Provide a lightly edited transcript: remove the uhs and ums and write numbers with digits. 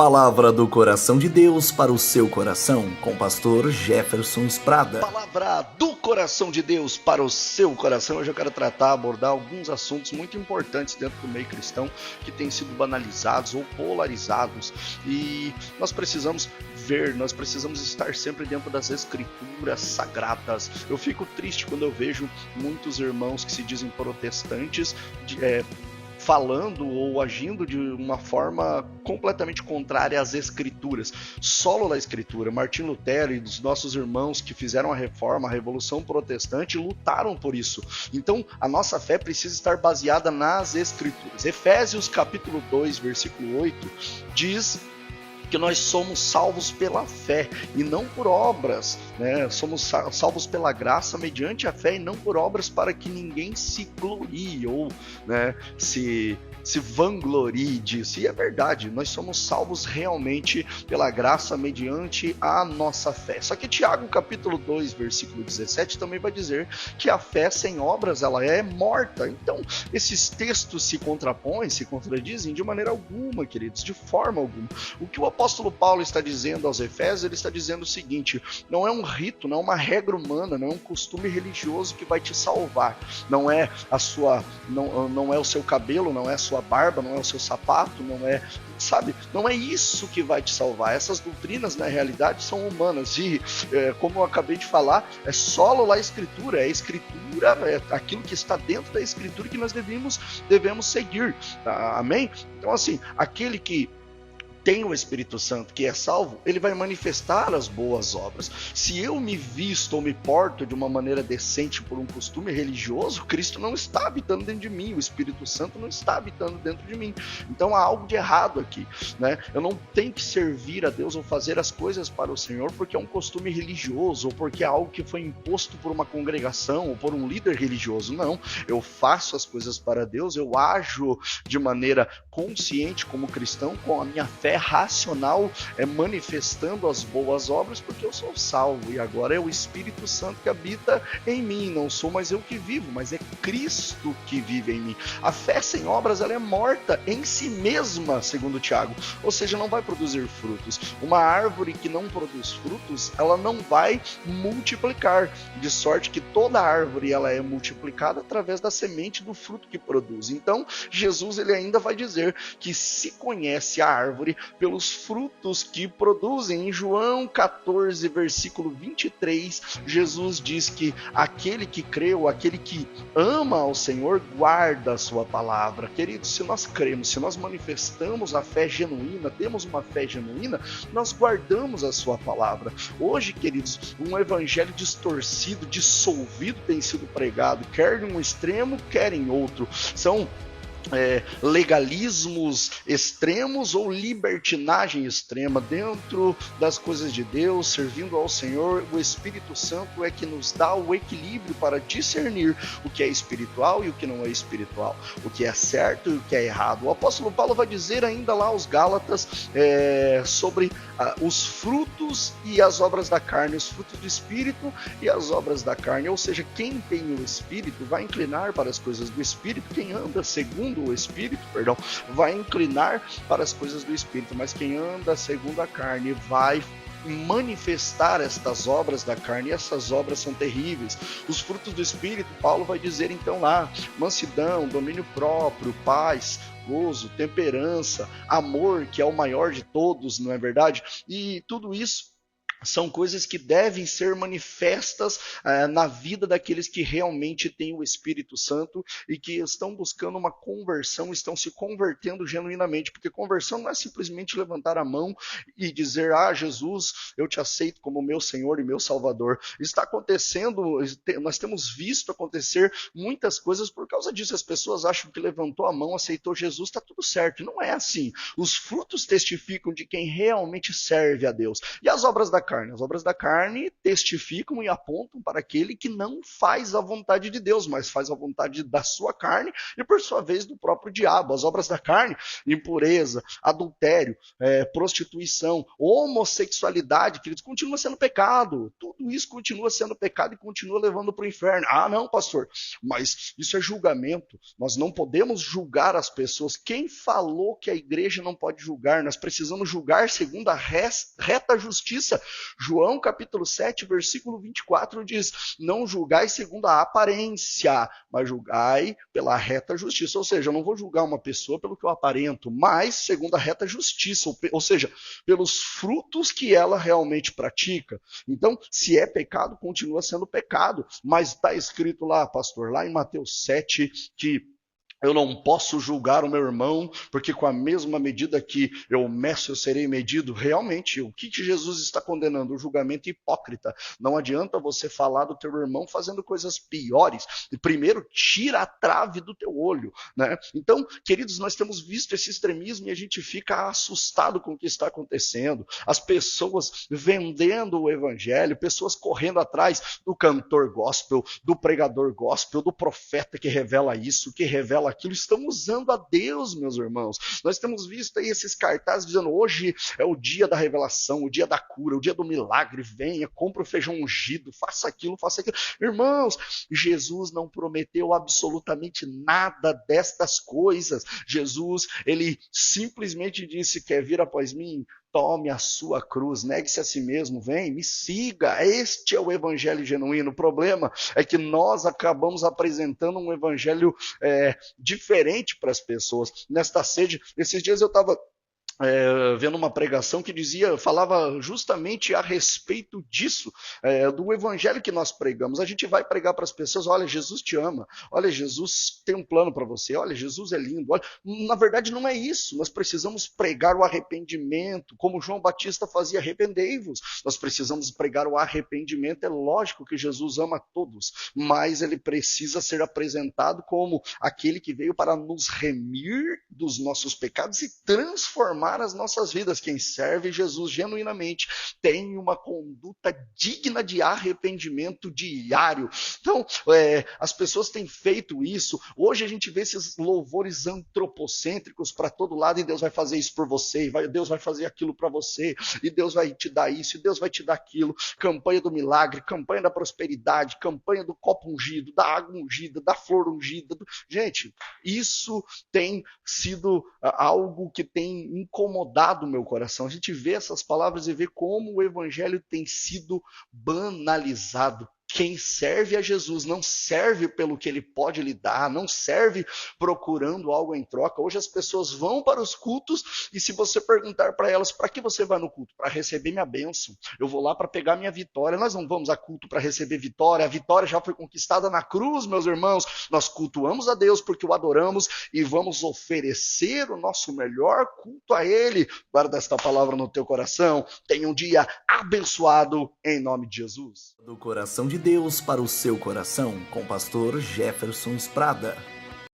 Palavra do coração de Deus para o seu coração, com o pastor Jefferson Sprada. Palavra do coração de Deus para o seu coração. Hoje eu quero abordar alguns assuntos muito importantes dentro do meio cristão que têm sido banalizados ou polarizados. E nós precisamos nós precisamos estar sempre dentro das escrituras sagradas. Eu fico triste quando eu vejo muitos irmãos que se dizem protestantes falando ou agindo de uma forma completamente contrária às escrituras. Solo da escritura, Martim Lutero e dos nossos irmãos que fizeram a reforma, a revolução protestante, lutaram por isso. Então, a nossa fé precisa estar baseada nas escrituras. Efésios capítulo 2, versículo 8, diz que nós somos salvos pela fé e não por obras, né? Somos salvos pela graça mediante a fé e não por obras, para que ninguém se glorie ou, né, se vanglorie disso. E é verdade, nós somos salvos realmente pela graça mediante a nossa fé. Só que Tiago capítulo 2, versículo 17 também vai dizer que a fé sem obras ela é morta. Então, esses textos se contrapõem, se contradizem de maneira alguma, queridos, de forma alguma. O que o apóstolo Paulo está dizendo aos Efésios, ele está dizendo o seguinte: não é um rito, não é uma regra humana, não é um costume religioso que vai te salvar. Não é não é o seu cabelo, não é a sua barba, não é o seu sapato, não é isso que vai te salvar. Essas doutrinas, na realidade, são humanas e, como eu acabei de falar, é solo lá a escritura, é aquilo que está dentro da escritura que nós devemos seguir, tá? Amém? Então, assim, aquele que tem o Espírito Santo, que é salvo, ele vai manifestar as boas obras. Se eu me visto ou me porto de uma maneira decente por um costume religioso, Cristo não está habitando dentro de mim, o Espírito Santo não está habitando dentro de mim. Então há algo de errado aqui, né? Eu não tenho que servir a Deus ou fazer as coisas para o Senhor porque é um costume religioso ou porque é algo que foi imposto por uma congregação ou por um líder religioso. Não, eu faço as coisas para Deus, eu ajo de maneira consciente como cristão, com a minha fé racional, manifestando as boas obras, porque eu sou salvo e agora é o Espírito Santo que habita em mim. Não sou mais eu que vivo, mas é Cristo que vive em mim. A fé sem obras ela é morta em si mesma, segundo Tiago, ou seja, não vai produzir frutos. Uma árvore que não produz frutos, ela não vai multiplicar, de sorte que toda árvore ela é multiplicada através da semente do fruto que produz. Então, Jesus ele ainda vai dizer que se conhece a árvore pelos frutos que produzem. Em João 14, versículo 23, Jesus diz que aquele que creu, aquele que ama ao Senhor, guarda a sua palavra. Queridos, se nós cremos, se nós manifestamos a fé genuína, temos uma fé genuína, nós guardamos a sua palavra. Hoje, queridos, um evangelho distorcido, dissolvido tem sido pregado, quer em um extremo, quer em outro. São legalismos extremos ou libertinagem extrema dentro das coisas de Deus, servindo ao Senhor. O Espírito Santo é que nos dá o equilíbrio para discernir o que é espiritual e o que não é espiritual, o que é certo e o que é errado. O apóstolo Paulo vai dizer ainda lá aos Gálatas sobre os frutos e as obras da carne, os frutos do Espírito e as obras da carne, ou seja, quem tem o Espírito vai inclinar para as coisas do Espírito, quem anda segundo o Espírito, vai inclinar para as coisas do Espírito, mas quem anda segundo a carne vai manifestar estas obras da carne, e essas obras são terríveis. Os frutos do Espírito, Paulo vai dizer então lá: mansidão, domínio próprio, paz, gozo, temperança, amor, que é o maior de todos, não é verdade? E tudo isso são coisas que devem ser manifestas na vida daqueles que realmente têm o Espírito Santo e que estão buscando uma conversão, estão se convertendo genuinamente, porque conversão não é simplesmente levantar a mão e dizer: Jesus, eu te aceito como meu Senhor e meu Salvador. Está acontecendo, nós temos visto acontecer muitas coisas por causa disso. As pessoas acham que levantou a mão, aceitou Jesus, está tudo certo. Não é assim. Os frutos testificam de quem realmente serve a Deus. E as obras da carne? As obras da carne testificam e apontam para aquele que não faz a vontade de Deus, mas faz a vontade da sua carne e, por sua vez, do próprio diabo. As obras da carne, impureza, adultério, prostituição, homossexualidade, que continua sendo pecado. Tudo isso continua sendo pecado e continua levando para o inferno. Ah, não, pastor, mas isso é julgamento. Nós não podemos julgar as pessoas. Quem falou que a igreja não pode julgar? Nós precisamos julgar segundo a reta justiça. João capítulo 7, versículo 24 diz: não julgai segundo a aparência, mas julgai pela reta justiça. Ou seja, eu não vou julgar uma pessoa pelo que eu aparento, mas segundo a reta justiça, ou seja, pelos frutos que ela realmente pratica. Então, se é pecado, continua sendo pecado, mas está escrito lá, pastor, lá em Mateus 7, que eu não posso julgar o meu irmão, porque com a mesma medida que eu meço, eu serei medido. Realmente, o que Jesus está condenando? O julgamento hipócrita. Não adianta você falar do teu irmão fazendo coisas piores. E primeiro, tira a trave do teu olho, né? Então, queridos, nós temos visto esse extremismo e a gente fica assustado com o que está acontecendo. As pessoas vendendo o evangelho, pessoas correndo atrás do cantor gospel, do pregador gospel, do profeta que revela isso, que revela aquilo. Estão usando a Deus, meus irmãos. Nós temos visto aí esses cartazes dizendo: hoje é o dia da revelação, o dia da cura, o dia do milagre, venha, compra o feijão ungido, faça aquilo, faça aquilo. Irmãos, Jesus não prometeu absolutamente nada destas coisas. Jesus, ele simplesmente disse: quer vir após mim? Tome a sua cruz, negue-se a si mesmo, vem, me siga. Este é o evangelho genuíno. O problema é que nós acabamos apresentando um evangelho diferente para as pessoas. Nesta sede, esses dias eu estava vendo uma pregação que falava justamente a respeito disso, do evangelho que nós pregamos. A gente vai pregar para as pessoas: olha, Jesus te ama, olha, Jesus tem um plano para você, olha, Jesus é lindo. Olha. Na verdade não é isso. Nós precisamos pregar o arrependimento, como João Batista fazia: arrependei-vos. Nós precisamos pregar o arrependimento. É lógico que Jesus ama todos, mas ele precisa ser apresentado como aquele que veio para nos remir dos nossos pecados e transformar as nossas vidas. Quem serve Jesus genuinamente tem uma conduta digna de arrependimento diário. Então, as pessoas têm feito isso. Hoje a gente vê esses louvores antropocêntricos para todo lado: e Deus vai fazer isso por você, e Deus vai fazer aquilo para você, e Deus vai te dar isso, e Deus vai te dar aquilo. Campanha do milagre, campanha da prosperidade, campanha do copo ungido, da água ungida, da flor ungida. Gente, isso tem sido algo que tem incomodado o meu coração. A gente vê essas palavras e vê como o evangelho tem sido banalizado. Quem serve a Jesus não serve pelo que ele pode lhe dar, não serve procurando algo em troca. Hoje as pessoas vão para os cultos e se você perguntar para elas: para que você vai no culto? Para receber minha bênção. Eu vou lá para pegar minha vitória. Nós não vamos a culto para receber vitória. A vitória já foi conquistada na cruz, meus irmãos. Nós cultuamos a Deus porque o adoramos e vamos oferecer o nosso melhor culto a ele. Guarda esta palavra no teu coração. Tenha um dia abençoado em nome de Jesus. Do coração de Deus para o seu coração, com o pastor Jefferson Sprada.